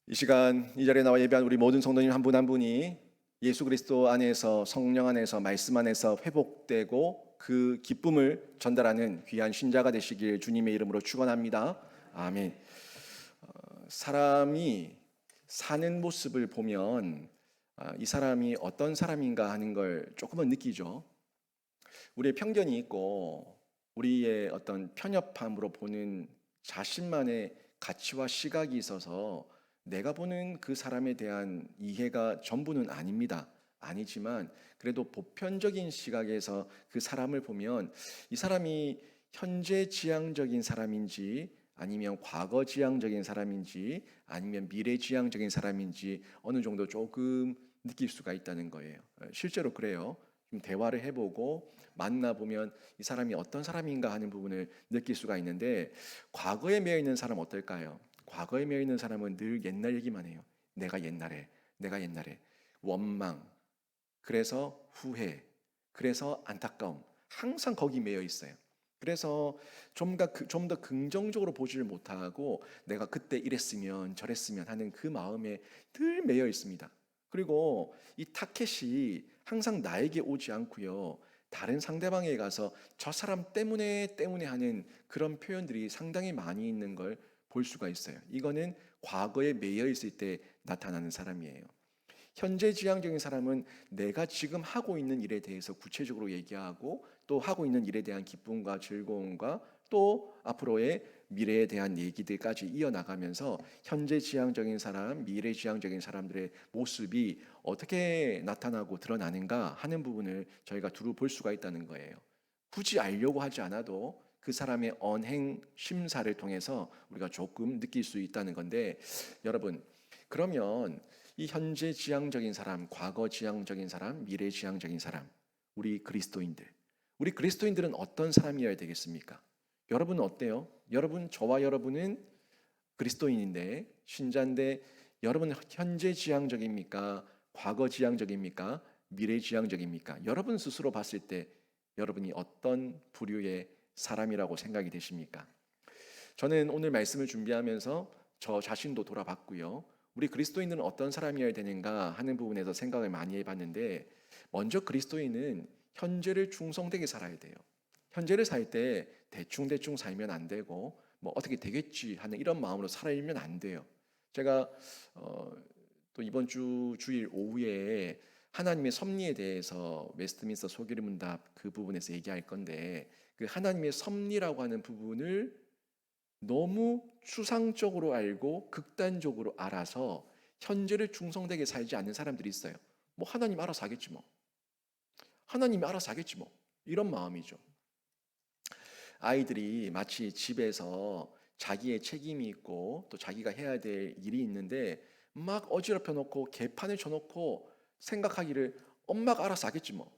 이 시간 이 자리에 나와 예배한 우리 모든 성도님 한 분 한 분이 예수 그리스도 안에서 성령 안에서 말씀 안에서 회복되고 그 기쁨을 전달하는 귀한 신자가 되시길 주님의 이름으로 축원합니다. 아멘. 사람이 사는 모습을 보면 이 사람이 어떤 사람인가 하는 걸 조금은 느끼죠. 우리의 편견이 있고 우리의 어떤 편협함으로 보는 자신만의 가치와 시각이 있어서 내가 보는 그 사람에 대한 이해가 전부는 아닙니다. 아니지만 그래도 보편적인 시각에서 그 사람을 보면 이 사람이 현재 지향적인 사람인지 아니면 과거 지향적인 사람인지 아니면 미래 지향적인 사람인지 어느 정도 조금 느낄 수가 있다는 거예요. 실제로 그래요. 좀 대화를 해보고 만나보면 이 사람이 어떤 사람인가 하는 부분을 느낄 수가 있는데 과거에 매여 있는 사람 어떨까요? 과거에 매여 있는 사람은 늘 옛날 얘기만 해요. 내가 옛날에 원망, 그래서 후회, 그래서 안타까움, 항상 거기 매여 있어요. 그래서 좀 더 긍정적으로 보지를 못하고 내가 그때 이랬으면 저랬으면 하는 그 마음에 늘 매여 있습니다. 그리고 이 타켓이 항상 나에게 오지 않고요. 다른 상대방에 가서 저 사람 때문에 하는 그런 표현들이 상당히 많이 있는 걸 볼 수가 있어요. 이거는 과거에 매여 있을 때 나타나는 사람이에요. 현재 지향적인 사람은 내가 지금 하고 있는 일에 대해서 구체적으로 얘기하고 또 하고 있는 일에 대한 기쁨과 즐거움과 또 앞으로의 미래에 대한 얘기들까지 이어나가면서 현재 지향적인 사람, 미래 지향적인 사람들의 모습이 어떻게 나타나고 드러나는가 하는 부분을 저희가 두루 볼 수가 있다는 거예요. 굳이 알려고 하지 않아도 그 사람의 언행 심사를 통해서 우리가 조금 느낄 수 있다는 건데 여러분 그러면 이 현재 지향적인 사람, 과거 지향적인 사람, 미래 지향적인 사람, 우리 그리스도인들. 우리 그리스도인들은 어떤 사람이어야 되겠습니까? 여러분은 어때요? 저와 여러분은 그리스도인인데, 신자인데, 여러분은 현재 지향적입니까? 과거 지향적입니까? 미래 지향적입니까? 여러분 스스로 봤을 때 여러분이 어떤 부류의 사람이라고 생각이 되십니까? 저는 오늘 말씀을 준비하면서 저 자신도 돌아봤고요. 우리 그리스도인들은 어떤 사람이어야 되는가 하는 부분에서 생각을 많이 해봤는데 먼저 그리스도인은 현재를 충성되게 살아야 돼요. 현재를 살 때 대충대충 살면 안 되고 뭐 어떻게 되겠지 하는 이런 마음으로 살아면 안 돼요. 제가 어, 또 이번 주 주일 오후에 하나님의 섭리에 대해서 웨스트민스터 소규리 문답 그 부분에서 얘기할 건데 그 하나님의 섭리라고 하는 부분을 너무 추상적으로 알고 극단적으로 알아서 현재를 충성되게 살지 않는 사람들이 있어요. 뭐 하나님 알아서 하겠지 뭐. 하나님이 알아서 하겠지 뭐. 이런 마음이죠. 아이들이 마치 집에서 자기의 책임이 있고 또 자기가 해야 될 일이 있는데 막 어지럽혀 놓고 개판을 쳐 놓고 생각하기를 엄마가 알아서 하겠지 뭐.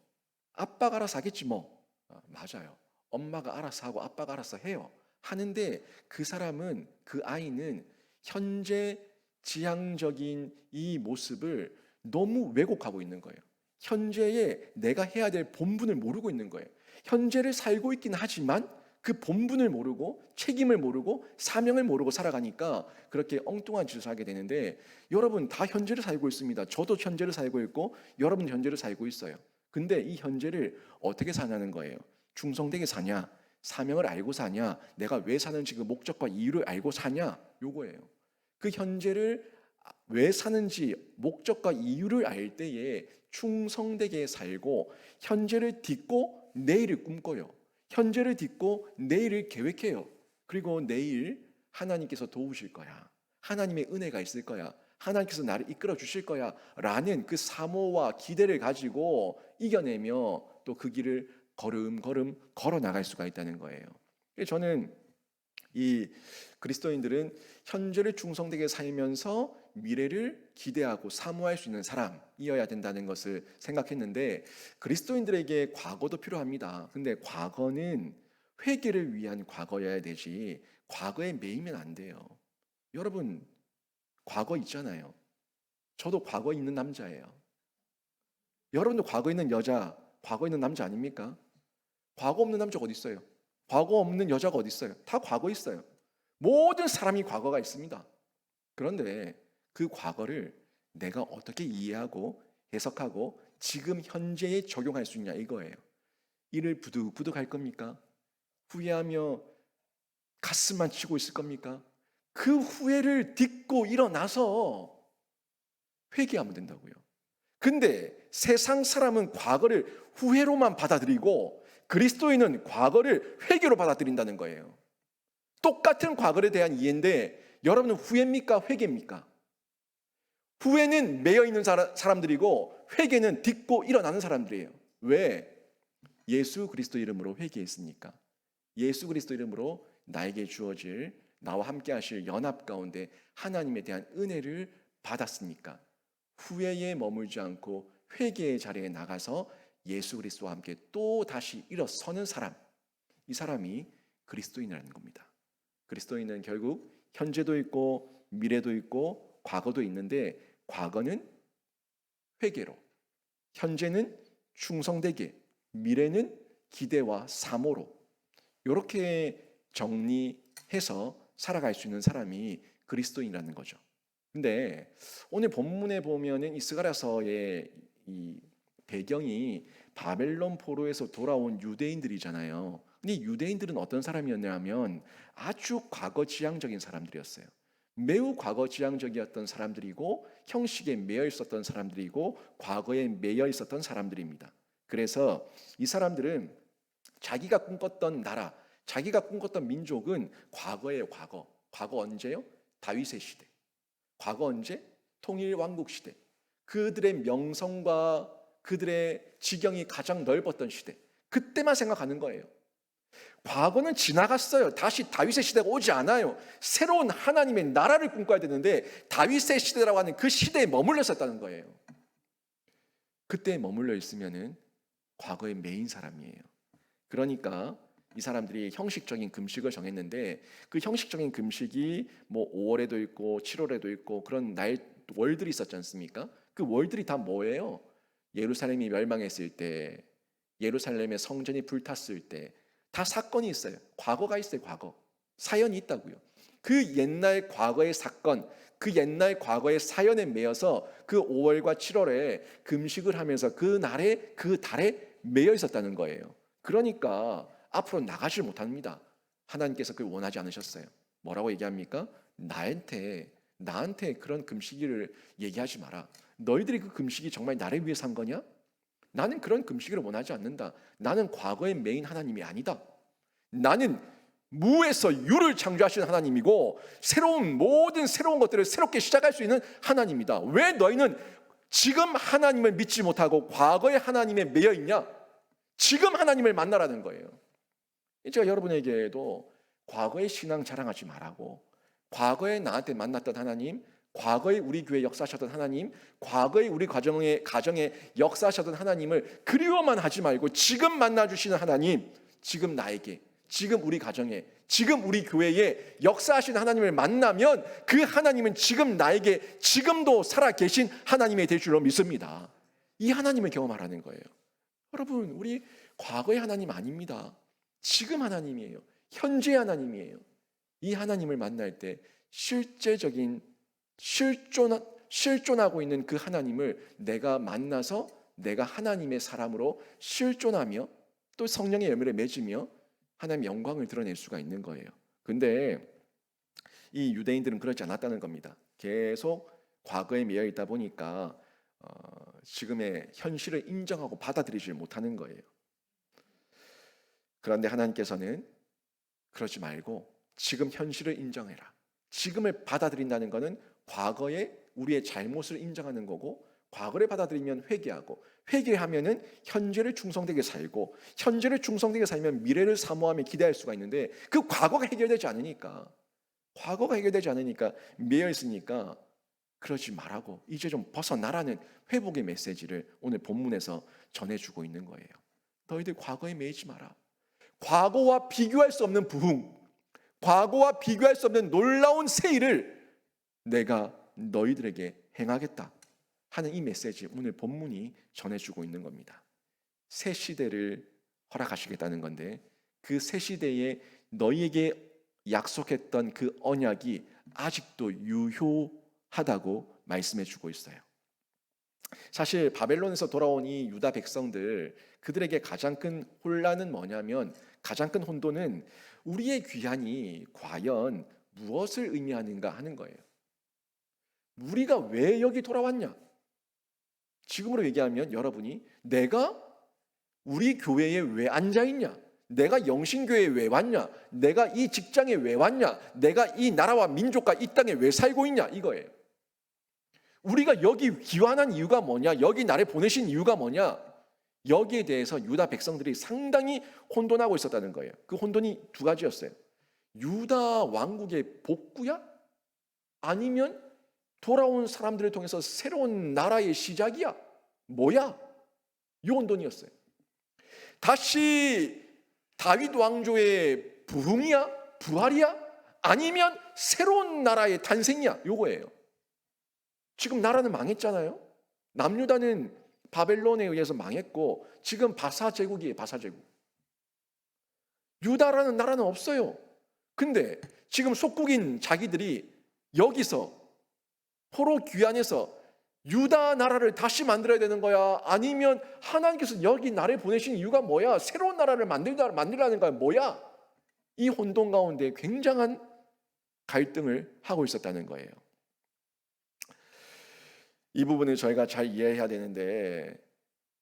아빠가 알아서 하겠지 뭐. 맞아요. 엄마가 알아서 하고 아빠가 알아서 해요. 하는데 그 사람은 그 아이는 현재 지향적인 이 모습을 너무 왜곡하고 있는 거예요. 현재에 내가 해야 될 본분을 모르고 있는 거예요. 현재를 살고 있긴 하지만 그 본분을 모르고 책임을 모르고 사명을 모르고 살아가니까 그렇게 엉뚱한 짓을 하게 되는데 여러분 다 현재를 살고 있습니다. 저도 현재를 살고 있고 여러분 현재를 살고 있어요. 근데 이 현재를 어떻게 사냐는 거예요. 충성되게 사냐? 사명을 알고 사냐? 내가 왜 사는지 그 목적과 이유를 알고 사냐? 요거예요. 그 현재를 왜 사는지 목적과 이유를 알 때에 충성되게 살고 현재를 딛고 내일을 꿈꿔요. 현재를 딛고 내일을 계획해요. 그리고 내일 하나님께서 도우실 거야. 하나님의 은혜가 있을 거야. 하나님께서 나를 이끌어 주실 거야. 라는 그 사모와 기대를 가지고 이겨내며 또 그 길을 걸음걸음 걸어 나갈 수가 있다는 거예요. 저는 이 그리스도인들은 현재를 충성되게 살면서 미래를 기대하고 사모할 수 있는 사람이어야 된다는 것을 생각했는데 그리스도인들에게 과거도 필요합니다. 근데 과거는 회개를 위한 과거여야 되지 과거에 매이면 안 돼요. 여러분 과거 있잖아요. 저도 과거 있는 남자예요. 여러분도 과거 있는 여자, 과거 있는 남자 아닙니까? 과거 없는 남자가 어디 있어요? 과거 없는 여자가 어디 있어요? 다 과거 있어요. 모든 사람이 과거가 있습니다. 그런데 그 과거를 내가 어떻게 이해하고 해석하고 지금 현재에 적용할 수 있냐 이거예요. 이를 부득부득 할 겁니까? 후회하며 가슴만 치고 있을 겁니까? 그 후회를 딛고 일어나서 회개하면 된다고요. 근데 세상 사람은 과거를 후회로만 받아들이고 그리스도인은 과거를 회개로 받아들인다는 거예요. 똑같은 과거에 대한 이해인데 여러분은 후회입니까? 회개입니까? 후회는 매여 있는 사람들이고 회개는 딛고 일어나는 사람들이에요. 왜? 예수 그리스도 이름으로 회개했으니까. 예수 그리스도 이름으로 나에게 주어질 나와 함께 하실 연합 가운데 하나님에 대한 은혜를 받았으니까 후회에 머물지 않고 회개의 자리에 나가서 예수 그리스도와 함께 또 다시 일어서는 사람, 이 사람이 그리스도인이라는 겁니다. 그리스도인은 결국 현재도 있고 미래도 있고 과거도 있는데 과거는 회개로, 현재는 충성되게, 미래는 기대와 사모로 이렇게 정리해서 살아갈 수 있는 사람이 그리스도인이라는 거죠. 근데 오늘 본문에 보면은 이 스가랴서의 이 배경이 바벨론 포로에서 돌아온 유대인들이잖아요. 근데 유대인들은 어떤 사람이었냐면 아주 과거지향적인 사람들이었어요. 매우 과거지향적이었던 사람들이고 형식에 매여 있었던 사람들이고 과거에 매여 있었던 사람들입니다. 그래서 이 사람들은 자기가 꿈꿨던 나라, 자기가 꿈꿨던 민족은 과거예요, 과거. 과거 언제요? 다윗의 시대. 과거 언제? 통일 왕국 시대. 그들의 명성과 그들의 지경이 가장 넓었던 시대. 그때만 생각하는 거예요. 과거는 지나갔어요. 다시 다윗의 시대가 오지 않아요. 새로운 하나님의 나라를 꿈꿔야 되는데 다윗의 시대라고 하는 그 시대에 머물러 있었다는 거예요. 그때 머물러 있으면은 과거의 메인 사람이에요. 그러니까 이 사람들이 형식적인 금식을 정했는데 그 형식적인 금식이 뭐 5월에도 있고 7월에도 있고 그런 월들이 있었지 않습니까? 그 월들이 다 뭐예요? 예루살렘이 멸망했을 때, 예루살렘의 성전이 불탔을 때 다 사건이 있어요. 과거가 있어요. 과거. 사연이 있다고요. 그 옛날 과거의 사건, 그 옛날 과거의 사연에 매여서 그 5월과 7월에 금식을 하면서 그 달에 매여 있었다는 거예요. 그러니까 앞으로 나가질 못합니다. 하나님께서 그걸 원하지 않으셨어요. 뭐라고 얘기합니까? 나한테 그런 금식일을 얘기하지 마라. 너희들이 그 금식이 정말 나를 위해서 한 거냐? 나는 그런 금식을 원하지 않는다. 나는 과거의 메인 하나님이 아니다. 나는 무에서 유를 창조하시는 하나님이고 모든 새로운 것들을 새롭게 시작할 수 있는 하나님이다. 왜 너희는 지금 하나님을 믿지 못하고 과거의 하나님에 매여 있냐? 지금 하나님을 만나라는 거예요. 제가 여러분에게도 과거의 신앙 자랑하지 말라고, 과거에 나한테 만났던 하나님, 과거에 우리 교회 역사하셨던 하나님, 과거에 우리 가정에 역사하셨던 하나님을 그리워만 하지 말고 지금 만나주시는 하나님, 지금 나에게, 지금 우리 가정에, 지금 우리 교회에 역사하시는 하나님을 만나면 그 하나님은 지금 나에게 지금도 살아계신 하나님이 될 줄로 믿습니다. 이 하나님을 경험하라는 거예요. 여러분, 우리 과거의 하나님 아닙니다. 지금 하나님이에요. 현재 하나님이에요. 이 하나님을 만날 때 실제적인 실존하고 있는 그 하나님을 내가 만나서 내가 하나님의 사람으로 실존하며 또 성령의 열매를 맺으며 하나님의 영광을 드러낼 수가 있는 거예요. 근데 이 유대인들은 그렇지 않았다는 겁니다. 계속 과거에 매여 있다 보니까 지금의 현실을 인정하고 받아들이지 못하는 거예요. 그런데 하나님께서는 그러지 말고 지금 현실을 인정해라. 지금을 받아들인다는 것은 과거에 우리의 잘못을 인정하는 거고, 과거를 받아들이면 회개하고, 회개하면은 현재를 충성되게 살고, 현재를 충성되게 살면 미래를 사모하며 기대할 수가 있는데 그 과거가 해결되지 않으니까 매여 있으니까 그러지 말라고, 이제 좀 벗어나라는 회복의 메시지를 오늘 본문에서 전해주고 있는 거예요. 너희들 과거에 매이지 마라. 과거와 비교할 수 없는 부흥, 과거와 비교할 수 없는 놀라운 새 일을 내가 너희들에게 행하겠다 하는 이 메시지, 오늘 본문이 전해주고 있는 겁니다. 새 시대를 허락하시겠다는 건데 그 새 시대에 너희에게 약속했던 그 언약이 아직도 유효하다는 하다고 말씀해 주고 있어요. 사실 바벨론에서 돌아온 이 유다 백성들, 그들에게 가장 큰 혼란은 뭐냐면, 가장 큰 혼돈은 우리의 귀환이 과연 무엇을 의미하는가 하는 거예요. 우리가 왜 여기 돌아왔냐? 지금으로 얘기하면 여러분이 내가 우리 교회에 왜 앉아 있냐? 내가 영신교회에 왜 왔냐? 내가 이 직장에 왜 왔냐? 내가 이 나라와 민족과 이 땅에 왜 살고 있냐? 이거예요. 우리가 여기 귀환한 이유가 뭐냐? 여기 나를 보내신 이유가 뭐냐? 여기에 대해서 유다 백성들이 상당히 혼돈하고 있었다는 거예요. 그 혼돈이 두 가지였어요. 유다 왕국의 복구야? 아니면 돌아온 사람들을 통해서 새로운 나라의 시작이야? 뭐야? 이 혼돈이었어요. 다시 다윗 왕조의 부흥이야? 부활이야? 아니면 새로운 나라의 탄생이야? 요거예요. 지금 나라는 망했잖아요. 남유다는 바벨론에 의해서 망했고 지금 바사 제국이에요. 바사 제국. 유다라는 나라는 없어요. 근데 지금 속국인 자기들이 여기서 포로 귀환해서 유다 나라를 다시 만들어야 되는 거야? 아니면 하나님께서 여기 나를 보내신 이유가 뭐야? 새로운 나라를 만들라는 거야? 뭐야? 이 혼돈 가운데 굉장한 갈등을 하고 있었다는 거예요. 이 부분을 저희가 잘 이해해야 되는데,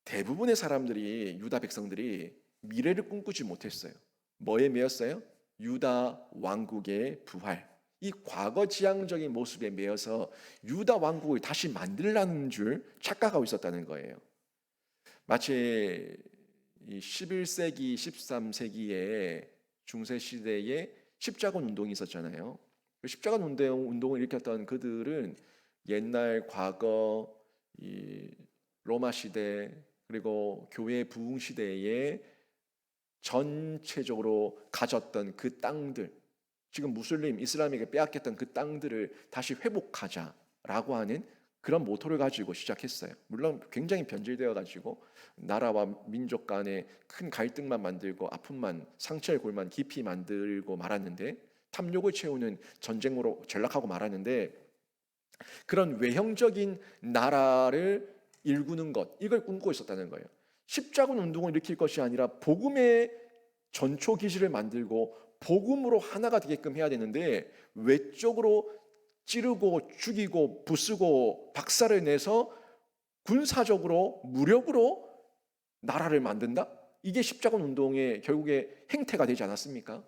대부분의 사람들이, 유다 백성들이 미래를 꿈꾸지 못했어요. 뭐에 매였어요? 유다 왕국의 부활, 이 과거지향적인 모습에 매여서 유다 왕국을 다시 만들라는 줄 착각하고 있었다는 거예요. 마치 11세기, 13세기에 중세시대에 십자군 운동이 있었잖아요. 십자군 운동을 일으켰던 그들은 옛날 과거 이 로마 시대 그리고 교회 부흥 시대에 전체적으로 가졌던 그 땅들, 지금 무슬림, 이슬람에게 빼앗겼던 그 땅들을 다시 회복하자라고 하는 그런 모토를 가지고 시작했어요. 물론 굉장히 변질되어 가지고 나라와 민족 간에 큰 갈등만 만들고 아픔만, 상처의 골만 깊이 만들고 말았는데, 탐욕을 채우는 전쟁으로 전락하고 말았는데, 그런 외형적인 나라를 일구는 것, 이걸 꿈꾸고 있었다는 거예요. 십자군 운동을 일으킬 것이 아니라 복음의 전초 기지를 만들고 복음으로 하나가 되게끔 해야 되는데, 외적으로 찌르고 죽이고 부수고 박살을 내서 군사적으로 무력으로 나라를 만든다? 이게 십자군 운동의 결국에 행태가 되지 않았습니까?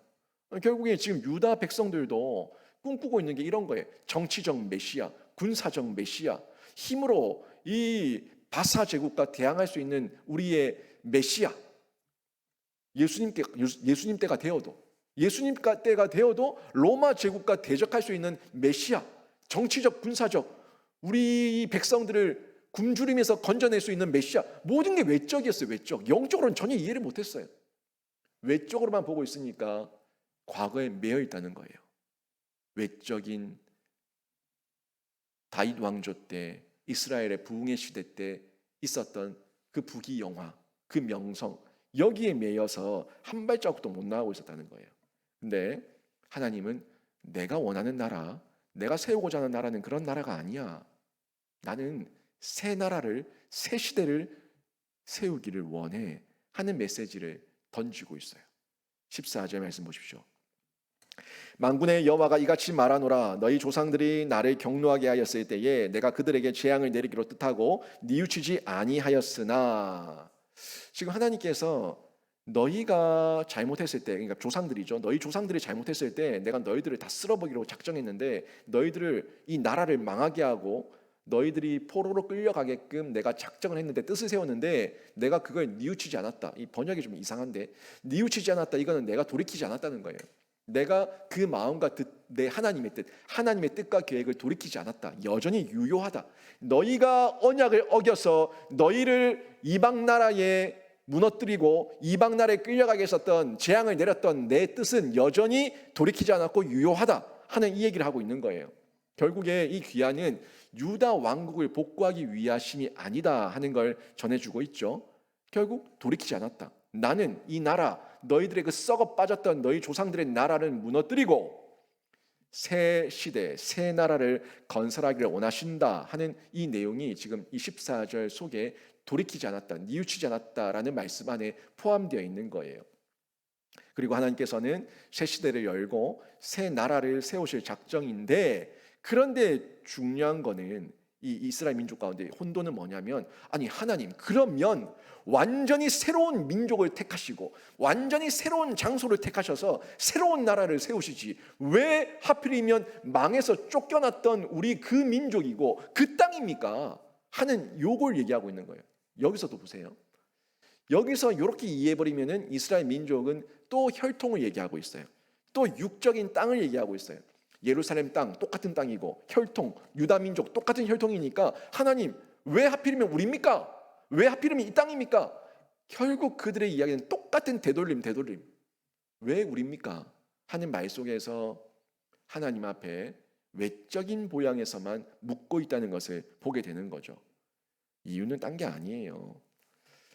결국에 지금 유다 백성들도 꿈꾸고 있는 게 이런 거예요. 정치적 메시아, 군사적 메시아, 힘으로 이 바사 제국과 대항할 수 있는 우리의 메시아, 예수님 때가 되어도, 예수님 때가 되어도 로마 제국과 대적할 수 있는 메시아, 정치적, 군사적, 우리 백성들을 굶주림에서 건져낼 수 있는 메시아, 모든 게 외적이었어요. 외적. 영적으로는 전혀 이해를 못했어요. 외적으로만 보고 있으니까 과거에 매여 있다는 거예요. 외적인 다윗 왕조 때, 이스라엘의 부흥의 시대 때 있었던 그 부귀영화, 그 명성, 여기에 매여서 한 발자국도 못 나가고 있었다는 거예요. 근데 하나님은 내가 원하는 나라, 내가 세우고자 하는 나라는 그런 나라가 아니야. 나는 새 나라를, 새 시대를 세우기를 원해 하는 메시지를 던지고 있어요. 14절 말씀 보십시오. 만군의 여호와가 이같이 말하노라. 너희 조상들이 나를 경노하게 하였을 때에 내가 그들에게 재앙을 내리기로 뜻하고 뉘우치지 아니하였으나, 지금 하나님께서 너희가 잘못했을 때, 그러니까 조상들이죠. 너희 조상들이 잘못했을 때 내가 너희들을 다 쓸어버리려고 작정했는데, 너희들을, 이 나라를 망하게 하고 너희들이 포로로 끌려가게끔 내가 작정을 했는데, 뜻을 세웠는데 내가 그걸 뉘우치지 않았다. 이 번역이 좀 이상한데, 뉘우치지 않았다, 이거는 내가 돌이키지 않았다는 거예요. 내가 그 마음과 내 하나님의 뜻과 계획을 돌이키지 않았다. 여전히 유효하다. 너희가 언약을 어겨서 너희를 이방 나라에 무너뜨리고 이방 나라에 끌려가게 했었던, 재앙을 내렸던 내 뜻은 여전히 돌이키지 않았고 유효하다 하는 이 얘기를 하고 있는 거예요. 결국에 이 귀환은 유다 왕국을 복구하기 위하심이 아니다 하는 걸 전해주고 있죠. 결국 돌이키지 않았다. 나는 이 나라, 너희들의 그 썩어 빠졌던 너희 조상들의 나라를 무너뜨리고 새 시대, 새 나라를 건설하기를 원하신다 하는 이 내용이 지금 이 14절 속에 돌이키지 않았다, 뉘우치지 않았다라는 말씀 안에 포함되어 있는 거예요. 그리고 하나님께서는 새 시대를 열고 새 나라를 세우실 작정인데, 그런데 중요한 거는 이 이스라엘 민족 가운데 혼돈은 뭐냐면, 아니 하나님, 그러면 완전히 새로운 민족을 택하시고 완전히 새로운 장소를 택하셔서 새로운 나라를 세우시지 왜 하필이면 망해서 쫓겨났던 우리 그 민족이고 그 땅입니까? 하는 요걸 얘기하고 있는 거예요. 여기서도 보세요. 여기서 이렇게 이해해버리면은 이스라엘 민족은 또 혈통을 얘기하고 있어요. 또 육적인 땅을 얘기하고 있어요. 예루살렘 땅 똑같은 땅이고 혈통, 유다 민족 똑같은 혈통이니까 하나님 왜 하필이면 우리입니까? 왜 하필이면 이 땅입니까? 결국 그들의 이야기는 똑같은 되돌림. 왜 우리입니까? 하는 말 속에서 하나님 앞에 외적인 보양에서만 묻고 있다는 것을 보게 되는 거죠. 이유는 딴 게 아니에요.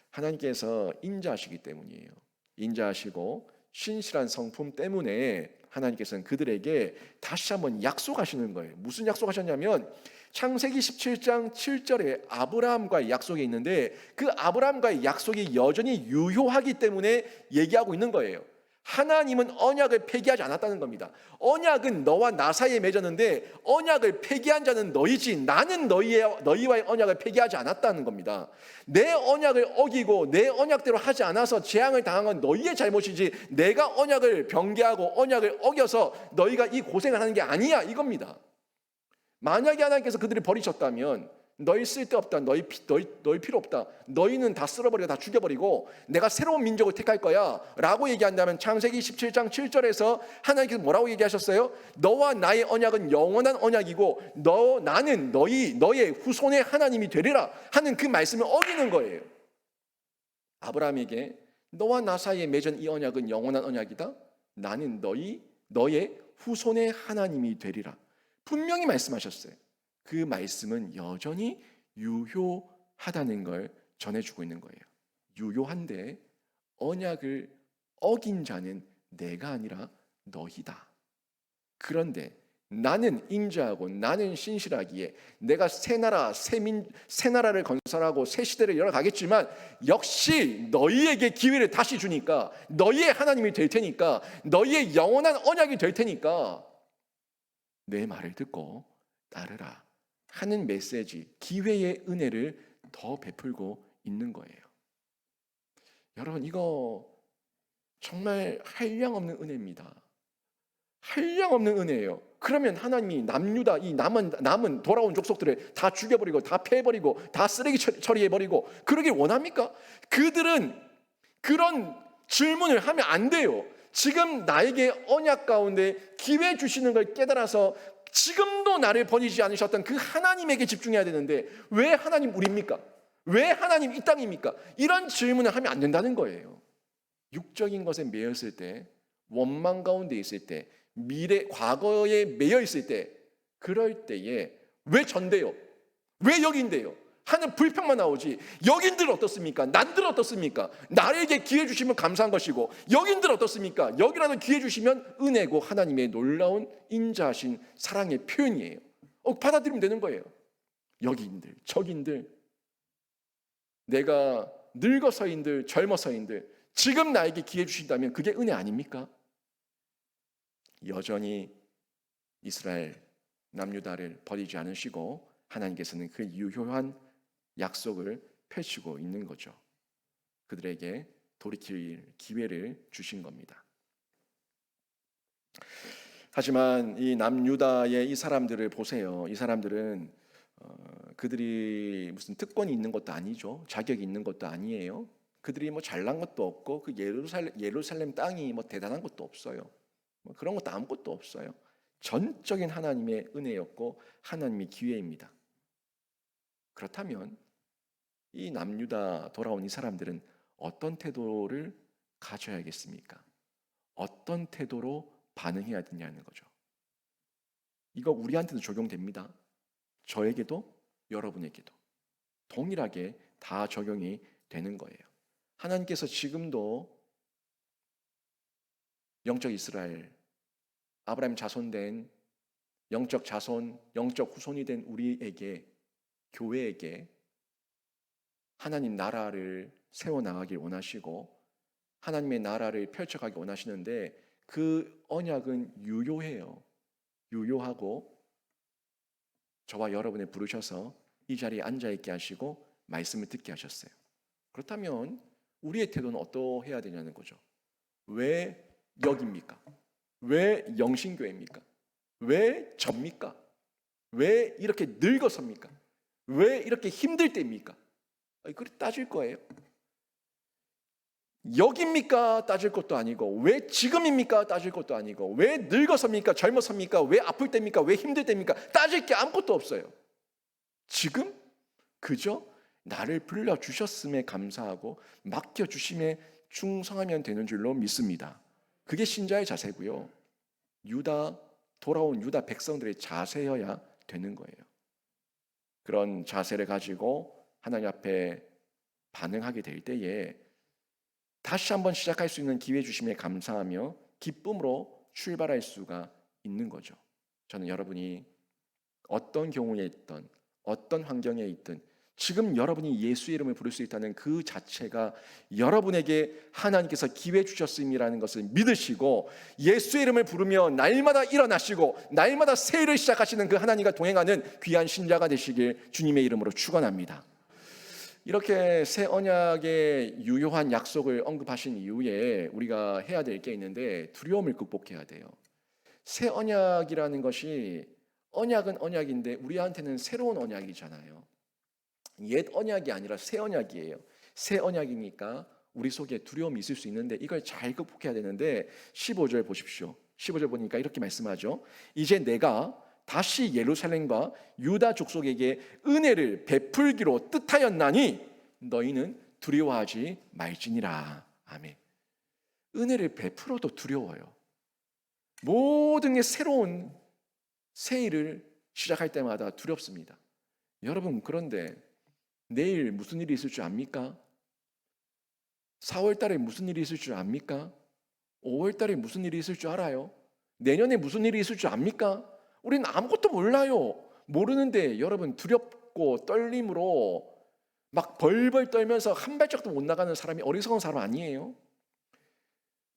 하나님께서 인자하시기 때문이에요. 인자하시고 신실한 성품 때문에 하나님께서는 그들에게 다시 한번 약속하시는 거예요. 무슨 약속하셨냐면 창세기 17장 7절에 아브라함과의 약속이 있는데 그 아브라함과의 약속이 여전히 유효하기 때문에 얘기하고 있는 거예요. 하나님은 언약을 폐기하지 않았다는 겁니다. 언약은 너와 나 사이에 맺었는데 언약을 폐기한 자는 너희지 나는 너희와의 언약을 폐기하지 않았다는 겁니다. 내 언약을 어기고 내 언약대로 하지 않아서 재앙을 당한 건 너희의 잘못이지 내가 언약을 병개하고 언약을 어겨서 너희가 이 고생을 하는 게 아니야 이겁니다. 만약에 하나님께서 그들을 버리셨다면 너희 쓸데없다, 너희 필요 없다, 너희는 다 쓸어버리고 다 죽여버리고 내가 새로운 민족을 택할 거야 라고 얘기한다면 창세기 17장 7절에서 하나님께서 뭐라고 얘기하셨어요? 너와 나의 언약은 영원한 언약이고 나는 너의 후손의 하나님이 되리라 하는 그 말씀을 어기는 거예요. 아브라함에게 너와 나 사이에 맺은 이 언약은 영원한 언약이다, 나는 너의 후손의 하나님이 되리라 분명히 말씀하셨어요. 그 말씀은 여전히 유효하다는 걸 전해주고 있는 거예요. 유효한데 언약을 어긴 자는 내가 아니라 너희다. 그런데 나는 인자하고 나는 신실하기에 내가 새 나라를 건설하고 새 시대를 열어가겠지만 역시 너희에게 기회를 다시 주니까 너희의 하나님이 될 테니까 너희의 영원한 언약이 될 테니까 내 말을 듣고 따르라 하는 메시지, 기회의 은혜를 더 베풀고 있는 거예요. 여러분 이거 정말 한량없는 은혜입니다. 한량없는 은혜예요. 그러면 하나님이 남유다 이 남은 돌아온 족속들을 다 죽여버리고 다 패버리고 다 쓰레기 처리해버리고 그러길 원합니까? 그들은 그런 질문을 하면 안 돼요. 지금 나에게 언약 가운데 기회 주시는 걸 깨달아서 지금도 나를 버리지 않으셨던 그 하나님에게 집중해야 되는데 왜 하나님 우리입니까? 왜 하나님 이 땅입니까? 이런 질문을 하면 안 된다는 거예요. 육적인 것에 매였을 때, 원망 가운데 있을 때, 과거에 매여 있을 때, 그럴 때에 왜 전데요? 왜 여긴데요? 하는 불평만 나오지 여긴들 어떻습니까? 난들 어떻습니까? 나에게 기회 주시면 감사한 것이고 여긴들 어떻습니까? 여기라도 기회 주시면 은혜고 하나님의 놀라운 인자하신 사랑의 표현이에요. 받아들이면 되는 거예요. 여기인들 저기인들 내가 늙어서인들 젊어서인들 지금 나에게 기회 주신다면 그게 은혜 아닙니까? 여전히 이스라엘 남유다를 버리지 않으시고 하나님께서는 그 유효한 약속을 펼치고 있는 거죠. 그들에게 돌이킬 기회를 주신 겁니다. 하지만 이 남유다의 이 사람들을 보세요. 이 사람들은 그들이 무슨 특권이 있는 것도 아니죠. 자격이 있는 것도 아니에요. 그들이 뭐 잘난 것도 없고 그 예루살렘 땅이 뭐 대단한 것도 없어요. 뭐 그런 것도 아무것도 없어요. 전적인 하나님의 은혜였고 하나님의 기회입니다. 그렇다면 이 남유다 돌아온 이 사람들은 어떤 태도를 가져야겠습니까? 어떤 태도로 반응해야 되냐는 거죠. 이거 우리한테도 적용됩니다. 저에게도 여러분에게도 동일하게 다 적용이 되는 거예요. 하나님께서 지금도 영적 이스라엘, 아브라함 자손된 영적 자손, 영적 후손이 된 우리에게, 교회에게 하나님 나라를 세워나가길 원하시고 하나님의 나라를 펼쳐가기 원하시는데 그 언약은 유효해요. 유효하고 저와 여러분을 부르셔서 이 자리에 앉아있게 하시고 말씀을 듣게 하셨어요. 그렇다면 우리의 태도는 어떠해야 되냐는 거죠. 왜 여기입니까? 왜 영신교회입니까? 왜 접니까? 왜 이렇게 늙어섭니까? 왜 이렇게 힘들 때입니까? 그걸 따질 거예요. 여기입니까? 따질 것도 아니고 왜 지금입니까? 따질 것도 아니고 왜 늙어섭니까? 젊어섭니까? 왜 아플 때입니까? 왜 힘들 때입니까? 따질 게 아무것도 없어요. 지금 그저 나를 불러주셨음에 감사하고 맡겨주심에 충성하면 되는 줄로 믿습니다. 그게 신자의 자세고요. 돌아온 유다 백성들의 자세여야 되는 거예요. 그런 자세를 가지고 하나님 앞에 반응하게 될 때에 다시 한번 시작할 수 있는 기회 주심에 감사하며 기쁨으로 출발할 수가 있는 거죠. 저는 여러분이 어떤 경우에 있든 어떤 환경에 있든 지금 여러분이 예수의 이름을 부를 수 있다는 그 자체가 여러분에게 하나님께서 기회 주셨음이라는 것을 믿으시고 예수의 이름을 부르며 날마다 일어나시고 날마다 새 일을 시작하시는 그 하나님과 동행하는 귀한 신자가 되시길 주님의 이름으로 축원합니다. 이렇게 새 언약의 유효한 약속을 언급하신 이후에 우리가 해야 될 게 있는데 두려움을 극복해야 돼요. 새 언약이라는 것이 언약은 언약인데 우리한테는 새로운 언약이잖아요. 옛 언약이 아니라 새 언약이에요. 새 언약이니까 우리 속에 두려움이 있을 수 있는데 이걸 잘 극복해야 되는데 15절 보십시오. 15절 보니까 이렇게 말씀하죠. 이제 내가 다시 예루살렘과 유다 족속에게 은혜를 베풀기로 뜻하였나니 너희는 두려워하지 말지니라. 아멘. 은혜를 베풀어도 두려워요. 모든 게 새로운 새 일을 시작할 때마다 두렵습니다. 여러분 그런데 내일 무슨 일이 있을 줄 압니까? 4월 달에 무슨 일이 있을 줄 압니까? 5월 달에 무슨 일이 있을 줄 알아요? 내년에 무슨 일이 있을 줄 압니까? 우리는 아무것도 몰라요. 모르는데 여러분 두렵고 떨림으로 막 벌벌 떨면서 한 발짝도 못 나가는 사람이 어리석은 사람 아니에요?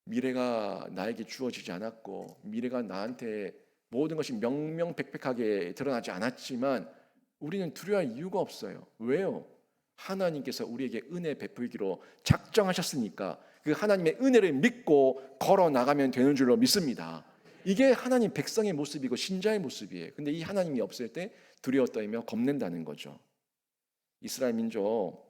미래가 나에게 주어지지 않았고 미래가 나한테 모든 것이 명명백백하게 드러나지 않았지만 우리는 두려워할 이유가 없어요. 왜요? 하나님께서 우리에게 은혜 베풀기로 작정하셨으니까 그 하나님의 은혜를 믿고 걸어 나가면 되는 줄로 믿습니다. 이게 하나님 백성의 모습이고 신자의 모습이에요. 근데 이 하나님이 없을 때 두려워 떨며 겁낸다는 거죠. 이스라엘 민족,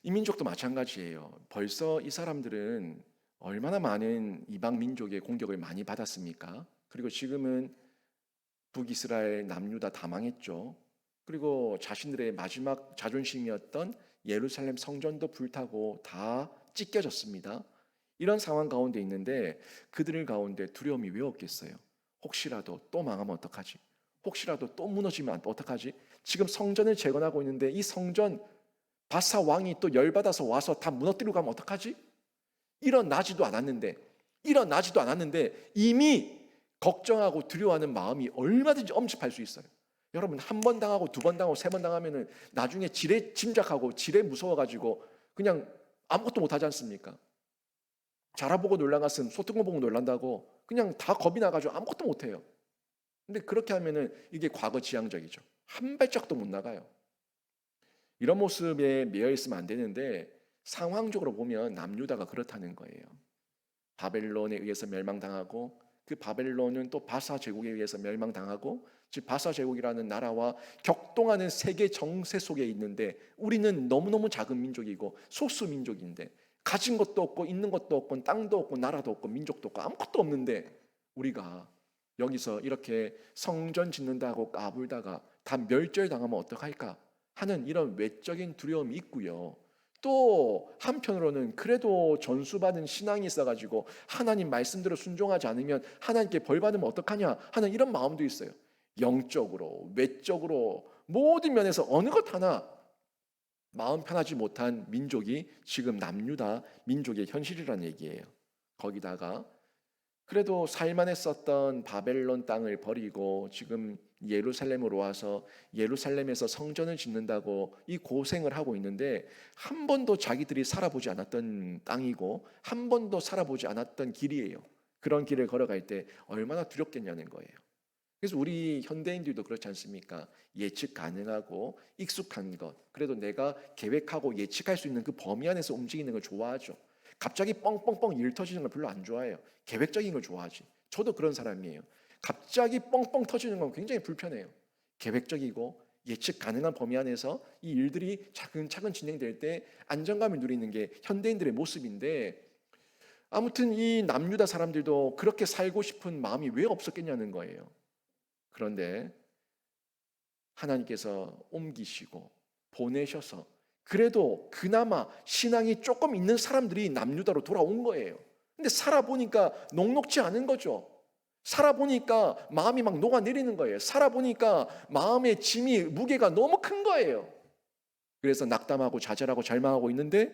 이 민족도 마찬가지예요. 벌써 이 사람들은 얼마나 많은 이방 민족의 공격을 많이 받았습니까? 그리고 지금은 북이스라엘 남유다 다 망했죠. 그리고 자신들의 마지막 자존심이었던 예루살렘 성전도 불타고 다 찢겨졌습니다. 이런 상황 가운데 있는데 그들 가운데 두려움이 왜 없겠어요? 혹시라도 또 망하면 어떡하지? 혹시라도 또 무너지면 어떡하지? 지금 성전을 재건하고 있는데 이 성전 바사 왕이 또 열받아서 와서 다 무너뜨리고 가면 어떡하지? 일어나지도 않았는데 이미 걱정하고 두려워하는 마음이 얼마든지 엄습할 수 있어요. 여러분 한 번 당하고 두 번 당하고 세 번 당하면은 나중에 지레 짐작하고 지레 무서워가지고 그냥 아무것도 못하지 않습니까? 자라보고 놀라갔으면 소뚜껑 보고 놀란다고 그냥 다 겁이 나가지고 아무것도 못해요. 근데 그렇게 하면은 이게 과거 지향적이죠. 한 발짝도 못 나가요. 이런 모습에 매여 있으면 안 되는데 상황적으로 보면 남유다가 그렇다는 거예요. 바벨론에 의해서 멸망당하고 그 바벨론은 또 바사 제국에 의해서 멸망당하고 즉 바사 제국이라는 나라와 격동하는 세계 정세 속에 있는데 우리는 너무너무 작은 민족이고 소수 민족인데 가진 것도 없고 있는 것도 없고 땅도 없고 나라도 없고 민족도 없고 아무것도 없는데 우리가 여기서 이렇게 성전 짓는다고 까불다가 다 멸절당하면 어떡할까 하는 이런 외적인 두려움이 있고요. 또 한편으로는 그래도 전수받은 신앙이 있어가지고 하나님 말씀대로 순종하지 않으면 하나님께 벌 받으면 어떡하냐 하는 이런 마음도 있어요. 영적으로 외적으로 모든 면에서 어느 것 하나 마음 편하지 못한 민족이 지금 남유다 민족의 현실이라는 얘기예요. 거기다가 그래도 살만에 썼던 바벨론 땅을 버리고 지금 예루살렘으로 와서 예루살렘에서 성전을 짓는다고 이 고생을 하고 있는데 한 번도 자기들이 살아보지 않았던 땅이고 한 번도 살아보지 않았던 길이에요. 그런 길을 걸어갈 때 얼마나 두렵겠냐는 거예요. 그래서 우리 현대인들도 그렇지 않습니까? 예측 가능하고 익숙한 것, 그래도 내가 계획하고 예측할 수 있는 그 범위 안에서 움직이는 걸 좋아하죠. 갑자기 뻥뻥뻥 일 터지는 걸 별로 안 좋아해요. 계획적인 걸 좋아하지. 저도 그런 사람이에요. 갑자기 뻥뻥 터지는 건 굉장히 불편해요. 계획적이고 예측 가능한 범위 안에서 이 일들이 차근차근 진행될 때 안정감을 누리는 게 현대인들의 모습인데, 아무튼 이 남유다 사람들도 그렇게 살고 싶은 마음이 왜 없었겠냐는 거예요. 그런데 하나님께서 옮기시고 보내셔서 그래도 그나마 신앙이 조금 있는 사람들이 남유다로 돌아온 거예요. 근데 살아보니까 녹록지 않은 거죠. 살아보니까 마음이 막 녹아내리는 거예요. 살아보니까 마음의 짐이, 무게가 너무 큰 거예요. 그래서 낙담하고 좌절하고 절망하고 있는데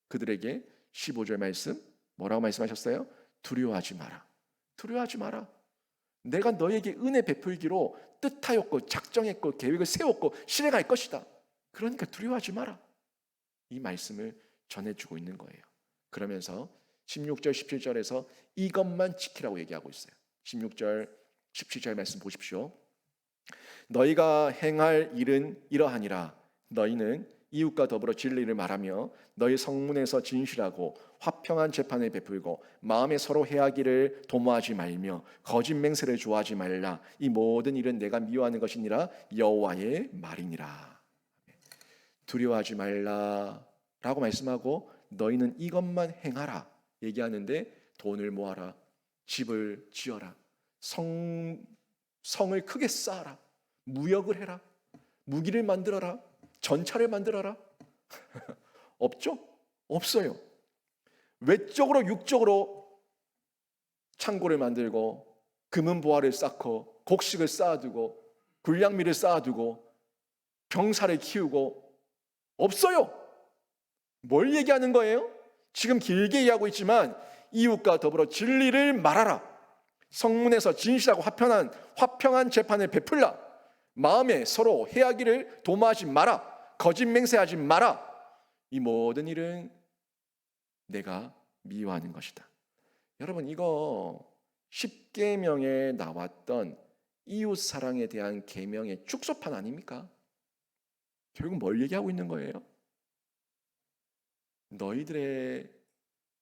그들에게 15절 말씀 뭐라고 말씀하셨어요? 두려워하지 마라. 두려워하지 마라. 내가 너에게 은혜 베풀기로 뜻하였고 작정했고 계획을 세웠고 실행할 것이다. 그러니까 두려워하지 마라. 이 말씀을 전해주고 있는 거예요. 그러면서 16절 17절에서 이것만 지키라고 얘기하고 있어요. 16절 17절 말씀 보십시오. 너희가 행할 일은 이러하니라. 너희는 이웃과 더불어 진리를 말하며 너희 성문에서 진실하고 화평한 재판을 베풀고 마음에 서로 해하기를 도모하지 말며 거짓 맹세를 좋아하지 말라. 이 모든 일은 내가 미워하는 것이니라. 여호와의 말이니라. 두려워하지 말라라고 말씀하고 너희는 이것만 행하라 얘기하는데, 돈을 모아라, 집을 지어라, 성을 크게 쌓아라, 무역을 해라, 무기를 만들어라, 전차를 만들어라. 없죠? 없어요. 외적으로 육적으로 창고를 만들고 금은 보화를 쌓고 곡식을 쌓아두고 불량미를 쌓아두고 병사를 키우고 없어요. 뭘 얘기하는 거예요? 지금 길게 이야기하고 있지만 이웃과 더불어 진리를 말하라. 성문에서 진실하고 화평한 재판을 베풀라. 마음에 서로 해하기를 도모하지 마라. 거짓 맹세하지 마라. 이 모든 일은 내가 미워하는 것이다. 여러분, 이거 10계명에 나왔던 이웃 사랑에 대한 계명의 축소판 아닙니까? 결국 뭘 얘기하고 있는 거예요? 너희들의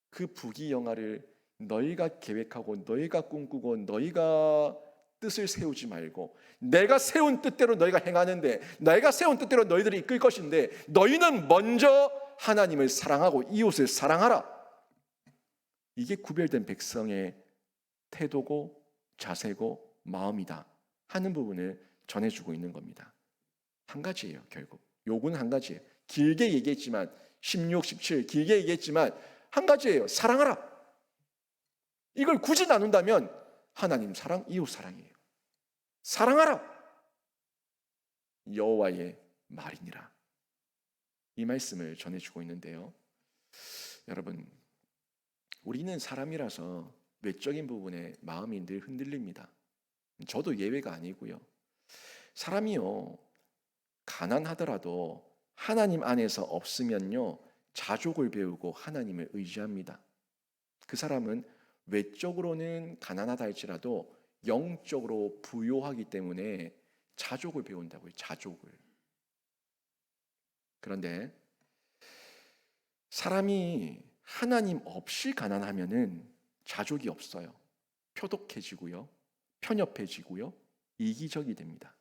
그 부귀영화를 너희가 계획하고 너희가 꿈꾸고 너희가 뜻을 세우지 말고 내가 세운 뜻대로 너희가 행하는데, 내가 세운 뜻대로 너희들이 이끌 것인데 너희는 먼저 하나님을 사랑하고 이웃을 사랑하라. 이게 구별된 백성의 태도고 자세고 마음이다 하는 부분을 전해주고 있는 겁니다. 한 가지예요. 결국 요구는 한 가지예요. 길게 얘기했지만 16, 17 길게 얘기했지만 한 가지예요. 사랑하라. 이걸 굳이 나눈다면 하나님 사랑, 이웃 사랑이에요. 사랑하라. 여호와의 말이니라. 이 말씀을 전해주고 있는데요. 여러분, 우리는 사람이라서 외적인 부분에 마음이 늘 흔들립니다. 저도 예외가 아니고요. 사람이요, 가난하더라도 하나님 안에서 없으면요, 자족을 배우고 하나님을 의지합니다. 그 사람은 외적으로는 가난하다 할지라도 영적으로 부요하기 때문에 자족을 배운다고요. 자족을. 그런데 사람이 하나님 없이 가난하면은 자족이 없어요. 표독해지고요, 편협해지고요, 이기적이 됩니다.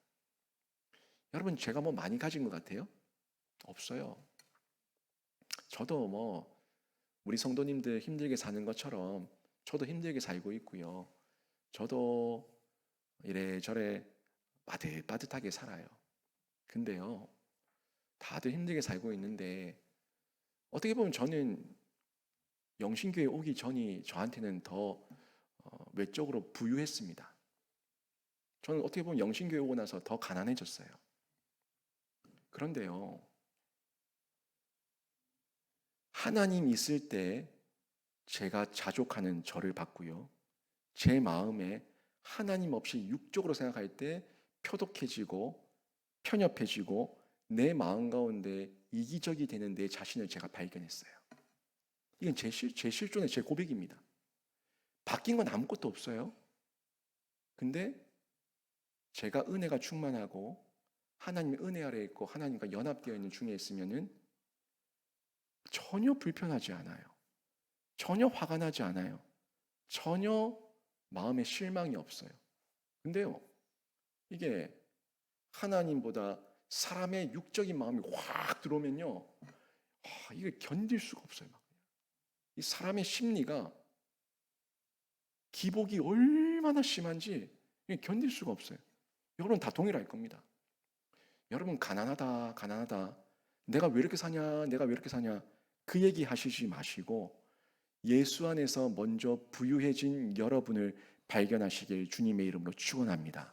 여러분, 제가 뭐 많이 가진 것 같아요? 없어요. 저도 우리 성도님들 힘들게 사는 것처럼 저도 힘들게 살고 있고요. 저도 이래저래 빠듯빠듯하게 살아요. 근데요, 다들 힘들게 살고 있는데 어떻게 보면 저는 영신교회 오기 전이 저한테는 더 외적으로 부유했습니다. 저는 어떻게 보면 영신교회 오고 나서 더 가난해졌어요. 그런데요, 하나님 있을 때 제가 자족하는 저를 봤고요, 제 마음에 하나님 없이 육적으로 생각할 때 표독해지고 편협해지고 내 마음 가운데 이기적이 되는 내 자신을 제가 발견했어요. 이건 제 실존의 제 고백입니다. 바뀐 건 아무것도 없어요. 근데 제가 은혜가 충만하고 하나님의 은혜 아래에 있고 하나님과 연합되어 있는 중에 있으면은 전혀 불편하지 않아요. 전혀 화가 나지 않아요. 전혀 마음에 실망이 없어요. 근데요, 이게 하나님보다 사람의 육적인 마음이 확 들어오면요, 이게 견딜 수가 없어요. 이 사람의 심리가 기복이 얼마나 심한지 견딜 수가 없어요. 여러분 다 동일할 겁니다. 여러분 가난하다, 가난하다. 내가 왜 이렇게 사냐, 내가 왜 이렇게 사냐. 그 얘기 하시지 마시고 예수 안에서 먼저 부유해진 여러분을 발견하시길 주님의 이름으로 축원합니다.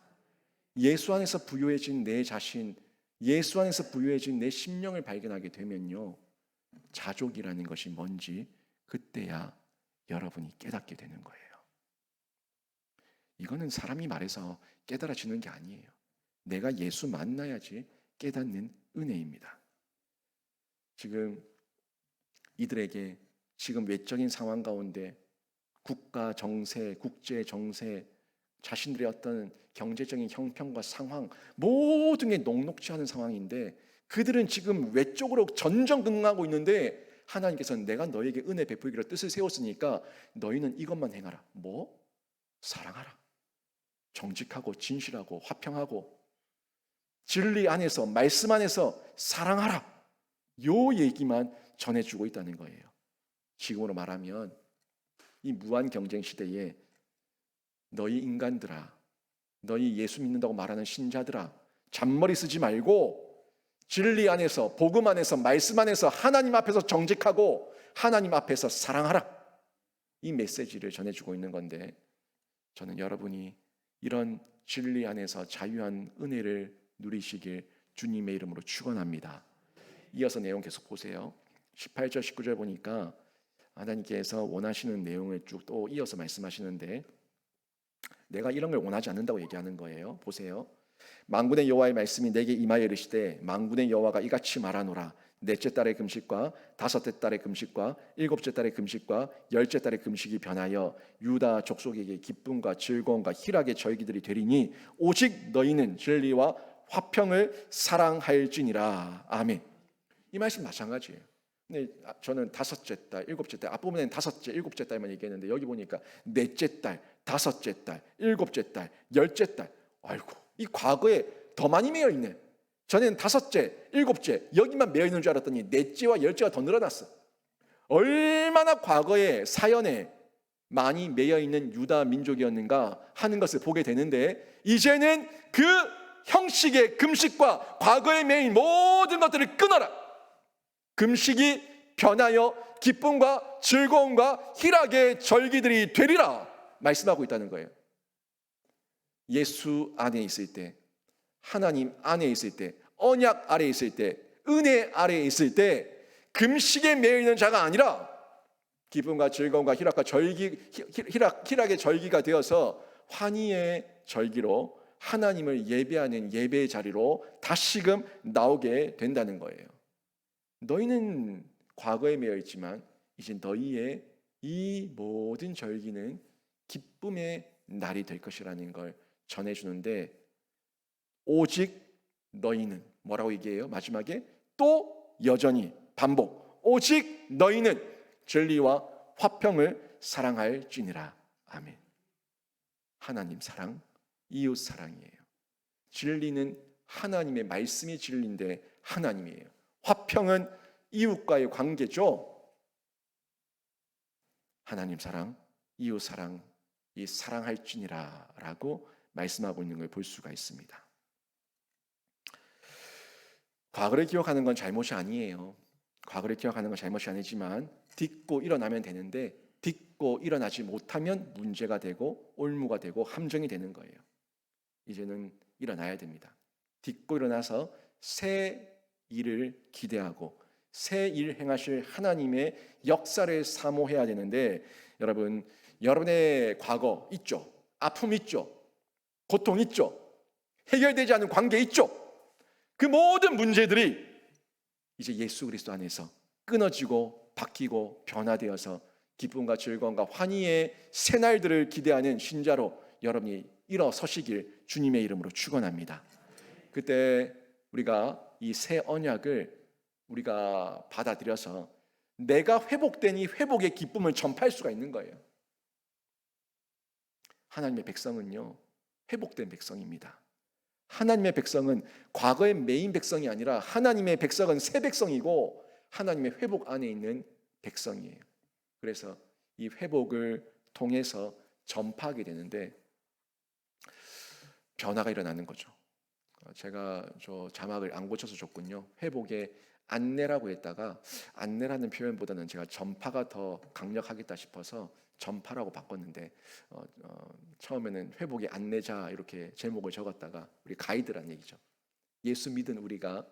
예수 안에서 부유해진 내 자신, 예수 안에서 부유해진 내 심령을 발견하게 되면요, 자족이라는 것이 뭔지 그때야 여러분이 깨닫게 되는 거예요. 이거는 사람이 말해서 깨달아지는 게 아니에요. 내가 예수 만나야지 깨닫는 은혜입니다. 지금 이들에게 지금 외적인 상황 가운데 국가 정세, 국제 정세, 자신들의 어떤 경제적인 형편과 상황 모든 게 녹록지 않은 상황인데 그들은 지금 외적으로 전전긍긍하고 있는데 하나님께서는 내가 너에게 은혜 베풀기로 뜻을 세웠으니까 너희는 이것만 행하라. 뭐? 사랑하라. 정직하고 진실하고 화평하고 진리 안에서 말씀 안에서 사랑하라. 요 얘기만 전해주고 있다는 거예요. 지금으로 말하면 이 무한 경쟁 시대에 너희 인간들아, 너희 예수 믿는다고 말하는 신자들아, 잔머리 쓰지 말고 진리 안에서, 복음 안에서, 말씀 안에서 하나님 앞에서 정직하고 하나님 앞에서 사랑하라. 이 메시지를 전해주고 있는 건데 저는 여러분이 이런 진리 안에서 자유한 은혜를 누리시길 주님의 이름으로 축원합니다. 이어서 내용 계속 보세요. 18절 19절 보니까 하나님께서 원하시는 내용을 쭉 또 이어서 말씀하시는데 내가 이런 걸 원하지 않는다고 얘기하는 거예요. 보세요. 만군의 여호와의 말씀이 내게 임하여 이르시되 만군의 여호와가 이같이 말하노라. 넷째 달의 금식과 다섯째 달의 금식과 일곱째 달의 금식과 열째 달의 금식이 변하여 유다 족속에게 기쁨과 즐거움과 희락의 절기들이 되리니 오직 너희는 진리와 화평을 사랑할지니라. 아멘. 이 말씀 마찬가지예요. 근데 저는 다섯째 달, 일곱째 달, 앞부분에는 다섯째, 일곱째 달만 얘기했는데 여기 보니까 넷째 달, 다섯째 달, 일곱째 달, 열째 달. 아이고, 이 과거에 더 많이 매여 있네. 전에는 다섯째, 일곱째 여기만 매여 있는 줄 알았더니 넷째와 열째가 더 늘어났어. 얼마나 과거의 사연에 많이 매여 있는 유다 민족이었는가 하는 것을 보게 되는데 이제는 그 형식의 금식과 과거에 매인 모든 것들을 끊어라. 금식이 변하여 기쁨과 즐거움과 희락의 절기들이 되리라 말씀하고 있다는 거예요. 예수 안에 있을 때, 하나님 안에 있을 때, 언약 아래에 있을 때, 은혜 아래에 있을 때 금식에 매여 있는 자가 아니라 기쁨과 즐거움과 희락과 희락의 절기가 되어서 환희의 절기로 하나님을 예배하는 예배의 자리로 다시금 나오게 된다는 거예요. 너희는 과거에 매여 있지만 이제 너희의 이 모든 절기는 기쁨의 날이 될 것이라는 걸 전해주는데 오직 너희는 뭐라고 얘기해요? 마지막에 또 여전히 반복. 오직 너희는 진리와 화평을 사랑할지니라. 아멘. 하나님 사랑, 이웃 사랑이에요. 진리는 하나님의 말씀이 진리인데 하나님이에요. 화평은 이웃과의 관계죠. 하나님 사랑, 이웃 사랑, 이 사랑할지니라 라고 말씀하고 있는 걸 볼 수가 있습니다. 과거를 기억하는 건 잘못이 아니에요. 과거를 기억하는 건 잘못이 아니지만 딛고 일어나면 되는데 딛고 일어나지 못하면 문제가 되고 올무가 되고 함정이 되는 거예요. 이제는 일어나야 됩니다. 딛고 일어나서 새 일을 기대하고 새 일 행하실 하나님의 역사를 사모해야 되는데 여러분 여러분의 과거 있죠. 아픔 있죠. 고통 있죠. 해결되지 않은 관계 있죠. 그 모든 문제들이 이제 예수 그리스도 안에서 끊어지고 바뀌고 변화되어서 기쁨과 즐거움과 환희의 새날들을 기대하는 신자로 여러분이 일어서시길 주님의 이름으로 축원합니다. 그때 우리가 이 새 언약을 우리가 받아들여서 내가 회복되니 회복의 기쁨을 전파할 수가 있는 거예요. 하나님의 백성은요, 회복된 백성입니다. 하나님의 백성은 과거의 메인 백성이 아니라 하나님의 백성은 새 백성이고 하나님의 회복 안에 있는 백성이에요. 그래서 이 회복을 통해서 전파하게 되는데 변화가 일어나는 거죠. 제가 저 자막을 안 고쳐서 줬군요. 회복의 안내라고 했다가 안내라는 표현보다는 제가 전파가 더 강력하겠다 싶어서 전파라고 바꿨는데 처음에는 회복의 안내자 이렇게 제목을 적었다가 우리 가이드란 얘기죠. 예수 믿은 우리가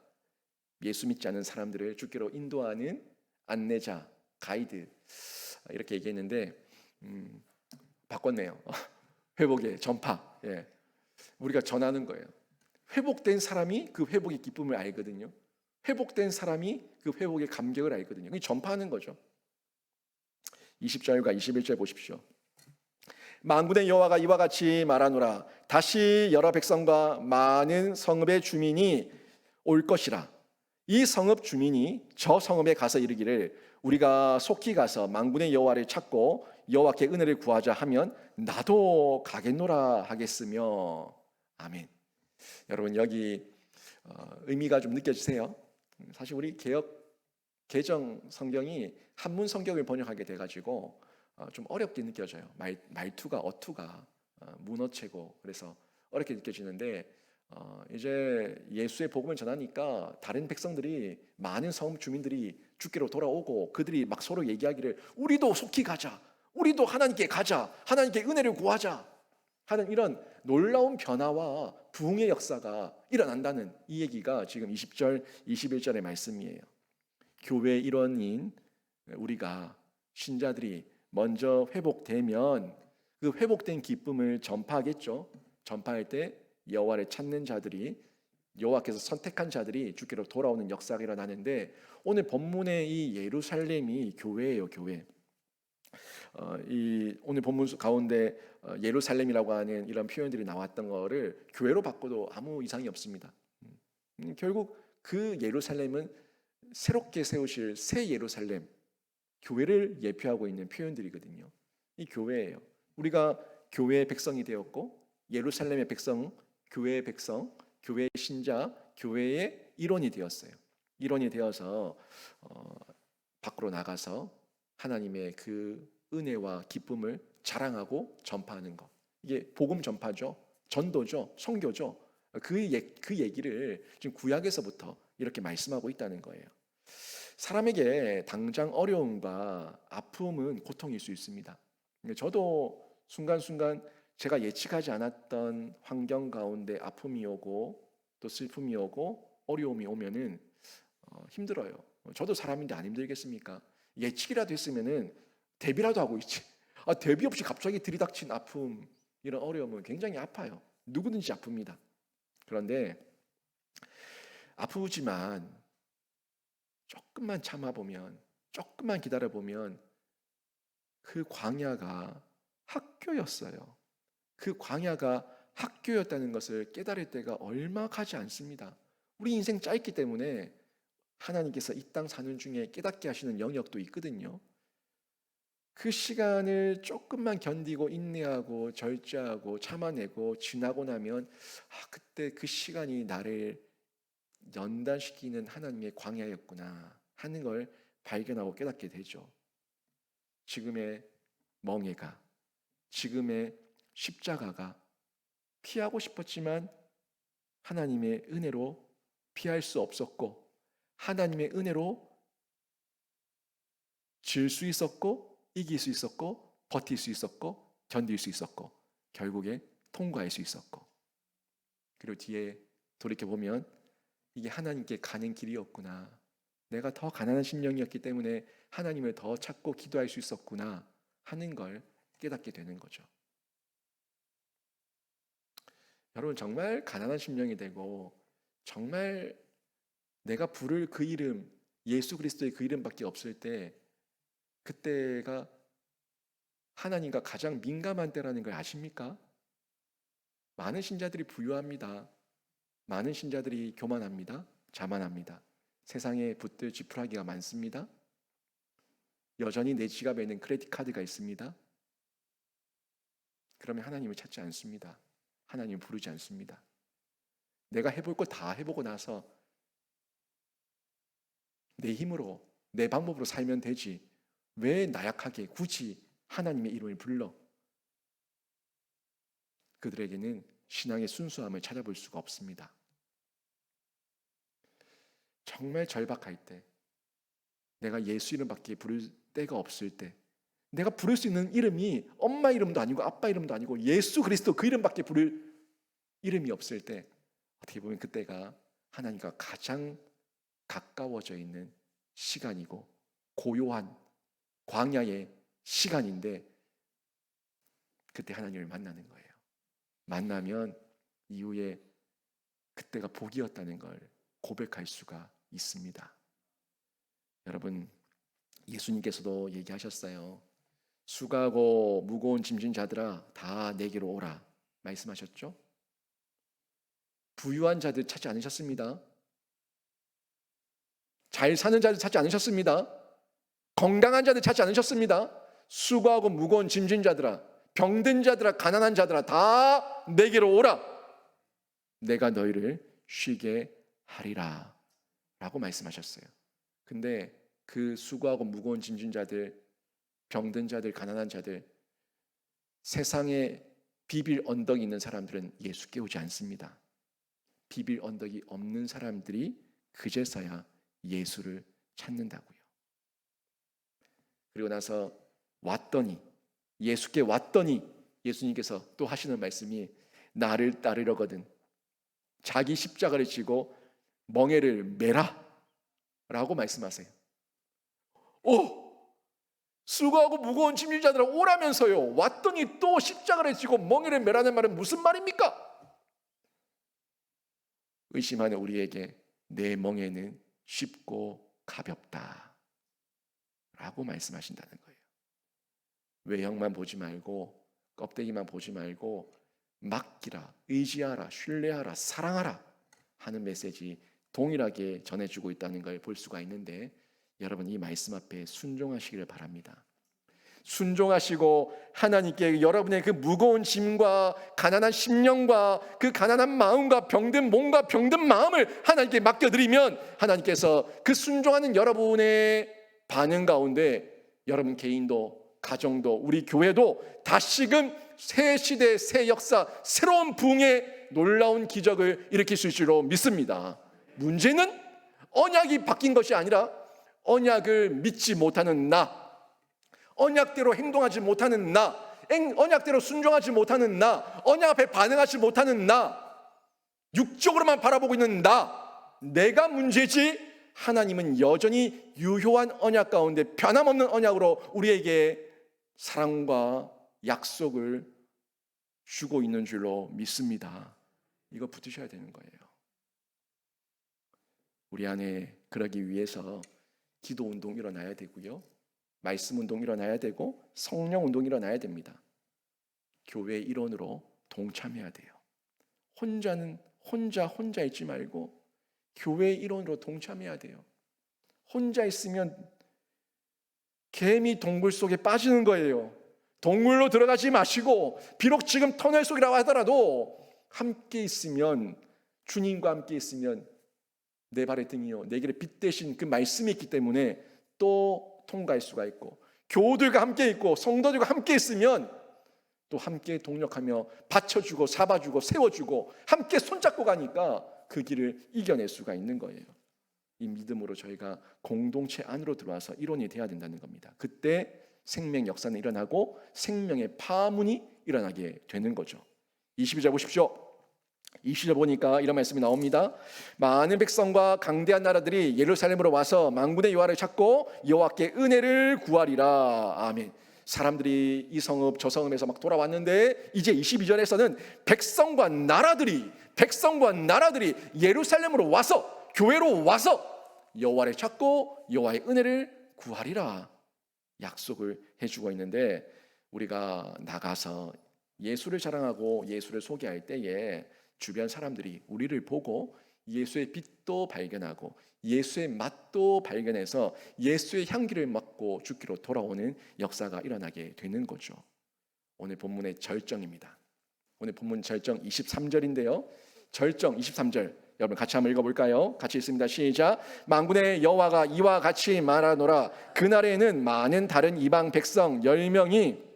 예수 믿지 않은 사람들을 주께로 인도하는 안내자, 가이드 이렇게 얘기했는데 바꿨네요. 회복의 전파. 예. 우리가 전하는 거예요. 회복된 사람이 그 회복의 기쁨을 알거든요. 회복된 사람이 그 회복의 감격을 알거든요. 전파하는 거죠. 20절과 21절 보십시오. 만군의 여호와가 이와 같이 말하노라. 다시 여러 백성과 많은 성읍의 주민이 올 것이라. 이 성읍 주민이 저 성읍에 가서 이르기를 우리가 속히 가서 만군의 여호와를 찾고 여호와께 은혜를 구하자 하면 나도 가겠노라 하겠으며. 아멘. 여러분 여기 의미가 좀 느껴지세요? 사실 우리 개정 성경이 한문 성경을 번역하게 돼가지고 좀 어렵게 느껴져요. 말투가 어투가 문어체고 그래서 어렵게 느껴지는데 이제 예수의 복음을 전하니까 다른 백성들이 많은 성읍 주민들이 주께로 돌아오고 그들이 막 서로 얘기하기를 우리도 속히 가자, 우리도 하나님께 가자, 하나님께 은혜를 구하자 하는 이런 놀라운 변화와 부흥의 역사가 일어난다는 이 얘기가 지금 20절, 21절의 말씀이에요. 교회의 일원인 우리가 신자들이 먼저 회복되면 그 회복된 기쁨을 전파하겠죠. 전파할 때 여호와를 찾는 자들이 여호와께서 선택한 자들이 주께로 돌아오는 역사가 일어나는데 오늘 본문의 이 예루살렘이 교회예요, 교회. 이 오늘 본문 가운데 예루살렘이라고 하는 이런 표현들이 나왔던 거를 교회로 바꿔도 아무 이상이 없습니다. 결국 그 예루살렘은 새롭게 세우실 새 예루살렘, 교회를 예표하고 있는 표현들이거든요. 이 교회예요. 우리가 교회의 백성이 되었고 예루살렘의 백성, 교회의 백성, 교회의 신자, 교회의 일원이 되었어요. 일원이 되어서 밖으로 나가서 하나님의 그 은혜와 기쁨을 자랑하고 전파하는 것. 이게 복음 전파죠. 전도죠. 선교죠. 그 얘기를 지금 구약에서부터 이렇게 말씀하고 있다는 거예요. 사람에게 당장 어려움과 아픔은 고통일 수 있습니다. 저도 순간순간 제가 예측하지 않았던 환경 가운데 아픔이 오고 또 슬픔이 오고 어려움이 오면은 힘들어요. 저도 사람인데 안 힘들겠습니까? 예측이라도 했으면은 대비라도 하고 있지. 대비 없이 갑자기 들이닥친 아픔, 이런 어려움은 굉장히 아파요. 누구든지 아픕니다. 그런데 아프지만 조금만 참아보면, 조금만 기다려보면 그 광야가 학교였어요. 그 광야가 학교였다는 것을 깨달을 때가 얼마 가지 않습니다. 우리 인생 짧기 때문에 하나님께서 이 땅 사는 중에 깨닫게 하시는 영역도 있거든요. 그 시간을 조금만 견디고 인내하고 절제하고 참아내고 지나고 나면 그때 그 시간이 나를 연단시키는 하나님의 광야였구나 하는 걸 발견하고 깨닫게 되죠. 지금의 멍해가, 지금의 십자가가 피하고 싶었지만 하나님의 은혜로 피할 수 없었고 하나님의 은혜로 질 수 있었고 이길 수 있었고 버틸 수 있었고 견딜 수 있었고 결국에 통과할 수 있었고 그리고 뒤에 돌이켜보면 이게 하나님께 가는 길이었구나. 내가 더 가난한 심령이었기 때문에 하나님을 더 찾고 기도할 수 있었구나 하는 걸 깨닫게 되는 거죠. 여러분, 정말 가난한 심령이 되고 정말 내가 부를 그 이름, 예수 그리스도의 그 이름밖에 없을 때, 그때가 하나님과 가장 민감한 때라는 걸 아십니까? 많은 신자들이 부유합니다. 많은 신자들이 교만합니다. 자만합니다. 세상에 붙들 지푸라기가 많습니다. 여전히 내 지갑에는 크레딧 카드가 있습니다. 그러면 하나님을 찾지 않습니다. 하나님을 부르지 않습니다. 내가 해볼 거 다 해보고 나서 내 힘으로, 내 방법으로 살면 되지, 왜 나약하게 굳이 하나님의 이름을 불러? 그들에게는 신앙의 순수함을 찾아볼 수가 없습니다. 정말 절박할 때, 내가 예수 이름밖에 부를 때가 없을 때, 내가 부를 수 있는 이름이 엄마 이름도 아니고 아빠 이름도 아니고 예수 그리스도 그 이름밖에 부를 이름이 없을 때, 어떻게 보면 그때가 하나님과 가장 가까워져 있는 시간이고 고요한 광야의 시간인데, 그때 하나님을 만나는 거예요. 만나면 이후에 그때가 복이었다는 걸 고백할 수가 있습니다. 여러분, 예수님께서도 얘기하셨어요. 수고하고 무거운 짐진 자들아 다 내게로 오라 말씀하셨죠. 부유한 자들 찾지 않으셨습니다. 잘 사는 자들 찾지 않으셨습니다. 건강한 자들 찾지 않으셨습니다. 수고하고 무거운 짐진 자들아, 병든 자들아, 가난한 자들아 다 내게로 오라. 내가 너희를 쉬게 하리라 라고 말씀하셨어요. 근데 그 수고하고 무거운 짐진 자들, 병든 자들, 가난한 자들, 세상에 비빌 언덕이 있는 사람들은 예수 깨우지 않습니다. 비빌 언덕이 없는 사람들이 그제서야 예수를 찾는다고요. 그리고 나서 왔더니, 예수께 왔더니 예수님께서 또 하시는 말씀이 나를 따르려거든 자기 십자가를 지고 멍에를 메라 라고 말씀하세요. 수고하고 무거운 짐진 자들아 오라면서요, 왔더니 또 십자가를 지고 멍에를 메라는 말은 무슨 말입니까? 의심하는 우리에게 내 멍에는 쉽고 가볍다 라고 말씀하신다는 거예요. 외형만 보지 말고, 껍데기만 보지 말고 맡기라, 의지하라, 신뢰하라, 사랑하라 하는 메시지 동일하게 전해주고 있다는 걸 볼 수가 있는데, 여러분 이 말씀 앞에 순종하시기를 바랍니다. 순종하시고 하나님께 여러분의 그 무거운 짐과 가난한 심령과 그 가난한 마음과 병든 몸과 병든 마음을 하나님께 맡겨드리면, 하나님께서 그 순종하는 여러분의 반응 가운데 여러분 개인도, 가정도, 우리 교회도 다시금 새 시대, 새 역사, 새로운 부흥의 놀라운 기적을 일으킬 수 있을 줄로 믿습니다. 문제는 언약이 바뀐 것이 아니라 언약을 믿지 못하는 나, 언약대로 행동하지 못하는 나, 언약대로 순종하지 못하는 나, 언약 앞에 반응하지 못하는 나, 육적으로만 바라보고 있는 나, 내가 문제지 하나님은 여전히 유효한 언약 가운데 변함없는 언약으로 우리에게 사랑과 약속을 주고 있는 줄로 믿습니다. 이거 붙으셔야 되는 거예요. 우리 안에 그러기 위해서 기도 운동 일어나야 되고요, 말씀 운동 일어나야 되고, 성령 운동 일어나야 됩니다. 교회 일원으로 동참해야 돼요. 혼자 있지 말고 교회 일원으로 동참해야 돼요. 혼자 있으면 개미 동굴 속에 빠지는 거예요. 동굴로 들어가지 마시고, 비록 지금 터널 속이라고 하더라도 함께 있으면, 주님과 함께 있으면 내 발의 등이요 내 길의 빛 대신 그 말씀이 있기 때문에 또 통과할 수가 있고, 교우들과 함께 있고 성도들과 함께 있으면 또 함께 동력하며 받쳐주고 잡아주고 세워주고 함께 손잡고 가니까 그 길을 이겨낼 수가 있는 거예요. 이 믿음으로 저희가 공동체 안으로 들어와서 일원이 돼야 된다는 겁니다. 그때 생명 역사는 일어나고 생명의 파문이 일어나게 되는 거죠. 22절 보십시오. 20절 보니까 이런 말씀이 나옵니다. 많은 백성과 강대한 나라들이 예루살렘으로 와서 만군의 여호와를 찾고 여호와께 은혜를 구하리라. 아멘. 사람들이 이 성읍 저 성읍에서 막 돌아왔는데 이제 22절에서는 백성과 나라들이 예루살렘으로 와서 교회로 와서 여호와를 찾고 여호와의 은혜를 구하리라 약속을 해주고 있는데, 우리가 나가서 예수를 자랑하고 예수를 소개할 때에 주변 사람들이 우리를 보고 예수의 빛도 발견하고 예수의 맛도 발견해서 예수의 향기를 맡고 죽기로 돌아오는 역사가 일어나게 되는 거죠. 오늘 본문의 절정입니다. 오늘 본문 절정 23절인데요. 절정 23절 여러분 같이 한번 읽어볼까요? 같이 읽습니다. 시작. 만군의 여호와가 이와 같이 말하노라. 그날에는 많은 다른 이방 백성 10명이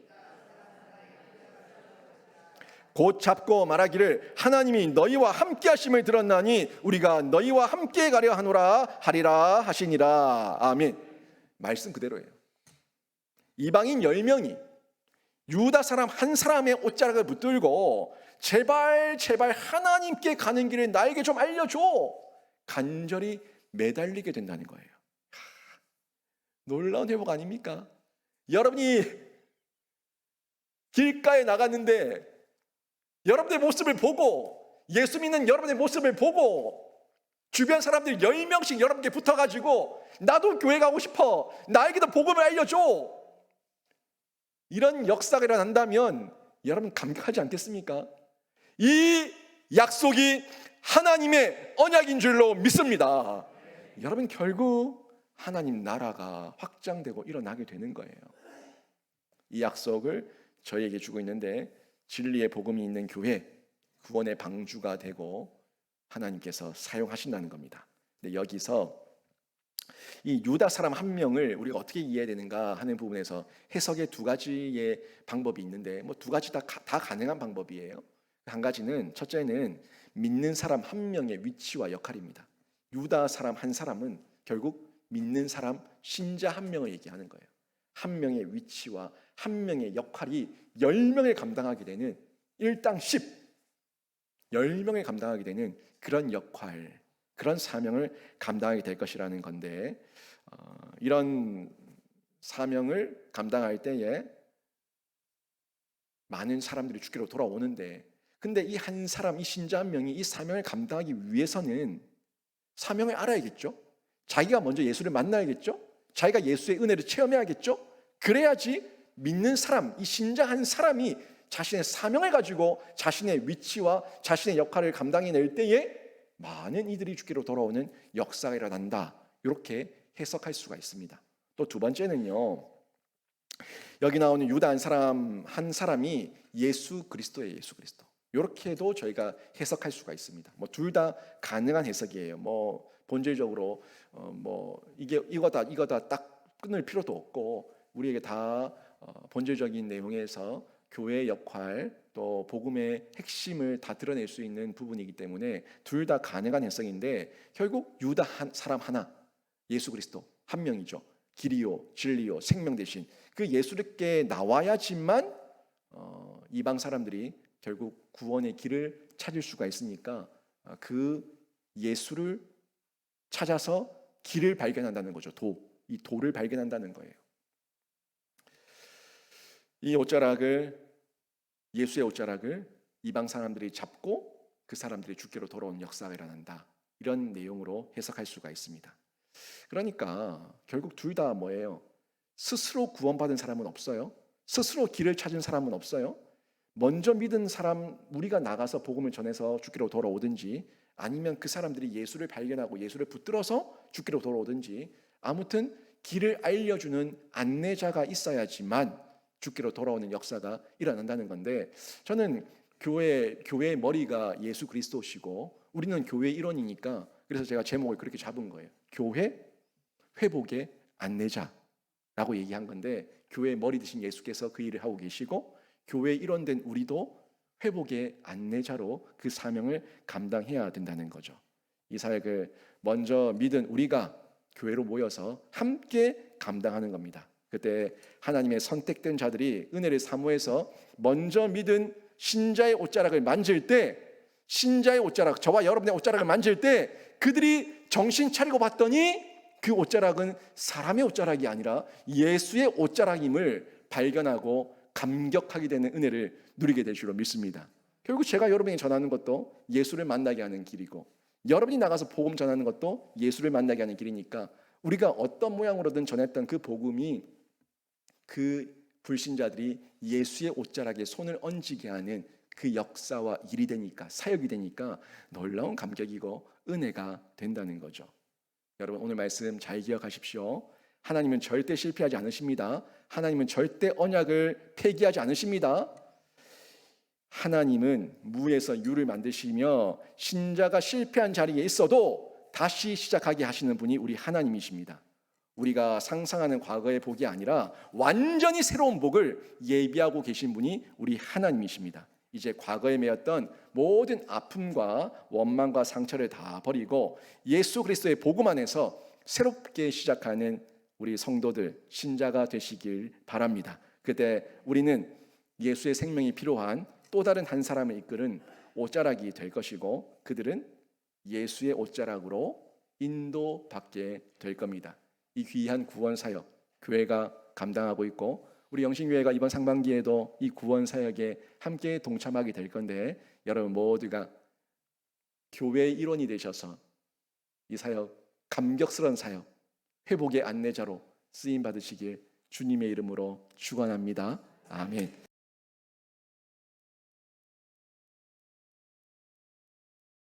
곧 잡고 말하기를 하나님이 너희와 함께 하심을 들었나니 우리가 너희와 함께 가려 하리라 하시니라. 아멘. 말씀 그대로예요. 이방인 10명이 유다 사람 한 사람의 옷자락을 붙들고 제발 하나님께 가는 길을 나에게 좀 알려줘, 간절히 매달리게 된다는 거예요. 놀라운 회복 아닙니까? 여러분이 길가에 나갔는데 여러분의 모습을 보고, 예수 믿는 여러분의 모습을 보고 주변 사람들 10명씩 여러분께 붙어가지고 나도 교회 가고 싶어, 나에게도 복음을 알려줘, 이런 역사가 일어난다면 여러분 감격하지 않겠습니까? 이 약속이 하나님의 언약인 줄로 믿습니다. 여러분 결국 하나님 나라가 확장되고 일어나게 되는 거예요. 이 약속을 저희에게 주고 있는데, 진리의 복음이 있는 교회, 구원의 방주가 되고 하나님께서 사용하신다는 겁니다. 근데 여기서 이 유다 사람 한 명을 우리가 어떻게 이해해야 되는가 하는 부분에서 해석의 두 가지의 방법이 있는데, 뭐 두 가지 다 가능한 방법이에요. 한 가지는, 첫째는 믿는 사람 한 명의 위치와 역할입니다. 유다 사람 한 사람은 결국 믿는 사람, 신자 한 명을 얘기하는 거예요. 한 명의 위치와 한 명의 역할이 10명을 감당하게 되는, 일당 10, 10명을 감당하게 되는 그런 역할, 그런 사명을 감당하게 될 것이라는 건데, 이런 사명을 감당할 때에 많은 사람들이 주께로 돌아오는데, 근데 이 한 사람, 이 신자 한 명이 이 사명을 감당하기 위해서는 사명을 알아야겠죠. 자기가 먼저 예수를 만나야겠죠. 자기가 예수의 은혜를 체험해야겠죠. 그래야지 믿는 사람, 이 신자 한 사람이 자신의 사명을 가지고 자신의 위치와 자신의 역할을 감당해낼 때에 많은 이들이 주께로 돌아오는 역사가 일어난다, 이렇게 해석할 수가 있습니다. 또 두 번째는요, 여기 나오는 유다 한 사람이 예수 그리스도예요. 예수 그리스도. 이렇게도 저희가 해석할 수가 있습니다. 뭐 둘 다 가능한 해석이에요. 뭐 본질적으로 뭐 이거다 딱 끊을 필요도 없고, 우리에게 다 본질적인 내용에서 교회의 역할, 또 복음의 핵심을 다 드러낼 수 있는 부분이기 때문에 둘 다 가능한 해석인데, 결국 유다 사람 하나, 예수 그리스도 한 명이죠. 길이요 진리요 생명 되신 그 예수께 나와야지만 이방 사람들이 결국 구원의 길을 찾을 수가 있으니까 그 예수를 찾아서 길을 발견한다는 거죠. 이 도를 발견한다는 거예요. 이 옷자락을, 예수의 옷자락을 이방 사람들이 잡고 그 사람들이 주께로 돌아오는 역사가 일어난다, 이런 내용으로 해석할 수가 있습니다. 그러니까 결국 둘 다 뭐예요? 스스로 구원받은 사람은 없어요. 스스로 길을 찾은 사람은 없어요. 먼저 믿은 사람, 우리가 나가서 복음을 전해서 주께로 돌아오든지, 아니면 그 사람들이 예수를 발견하고 예수를 붙들어서 주께로 돌아오든지, 아무튼 길을 알려주는 안내자가 있어야지만 주께로 돌아오는 역사가 일어난다는 건데, 저는 교회의 머리가 예수 그리스도시고 우리는 교회의 일원이니까, 그래서 제가 제목을 그렇게 잡은 거예요. 교회 회복의 안내자라고 얘기한 건데, 교회의 머리 되신 예수께서 그 일을 하고 계시고, 교회의 일원된 우리도 회복의 안내자로 그 사명을 감당해야 된다는 거죠. 이 사역을 먼저 믿은 우리가 교회로 모여서 함께 감당하는 겁니다. 그때 하나님의 선택된 자들이 은혜를 사모해서 먼저 믿은 신자의 옷자락을 만질 때, 신자의 옷자락, 저와 여러분의 옷자락을 만질 때 그들이 정신 차리고 봤더니 그 옷자락은 사람의 옷자락이 아니라 예수의 옷자락임을 발견하고 감격하게 되는 은혜를 누리게 될 줄로 믿습니다. 결국 제가 여러분에게 전하는 것도 예수를 만나게 하는 길이고, 여러분이 나가서 복음 전하는 것도 예수를 만나게 하는 길이니까, 우리가 어떤 모양으로든 전했던 그 복음이 그 불신자들이 예수의 옷자락에 손을 얹게 하는 그 역사와 일이 되니까, 사역이 되니까 놀라운 감격이고 은혜가 된다는 거죠. 여러분, 오늘 말씀 잘 기억하십시오. 하나님은 절대 실패하지 않으십니다. 하나님은 절대 언약을 폐기하지 않으십니다. 하나님은 무에서 유를 만드시며 신자가 실패한 자리에 있어도 다시 시작하게 하시는 분이 우리 하나님이십니다. 우리가 상상하는 과거의 복이 아니라 완전히 새로운 복을 예비하고 계신 분이 우리 하나님이십니다. 이제 과거에 매였던 모든 아픔과 원망과 상처를 다 버리고 예수 그리스도의 복음 안에서 새롭게 시작하는 우리 성도들, 신자가 되시길 바랍니다. 그때 우리는 예수의 생명이 필요한 또 다른 한 사람을 이끄는 옷자락이 될 것이고, 그들은 예수의 옷자락으로 인도받게 될 겁니다. 이 귀한 구원 사역, 교회가 감당하고 있고, 우리 영신교회가 이번 상반기에도 이 구원 사역에 함께 동참하게 될 건데, 여러분 모두가 교회의 일원이 되셔서 이 사역, 감격스러운 사역, 회복의 안내자로 쓰임 받으시길 주님의 이름으로 축원합니다. 아멘.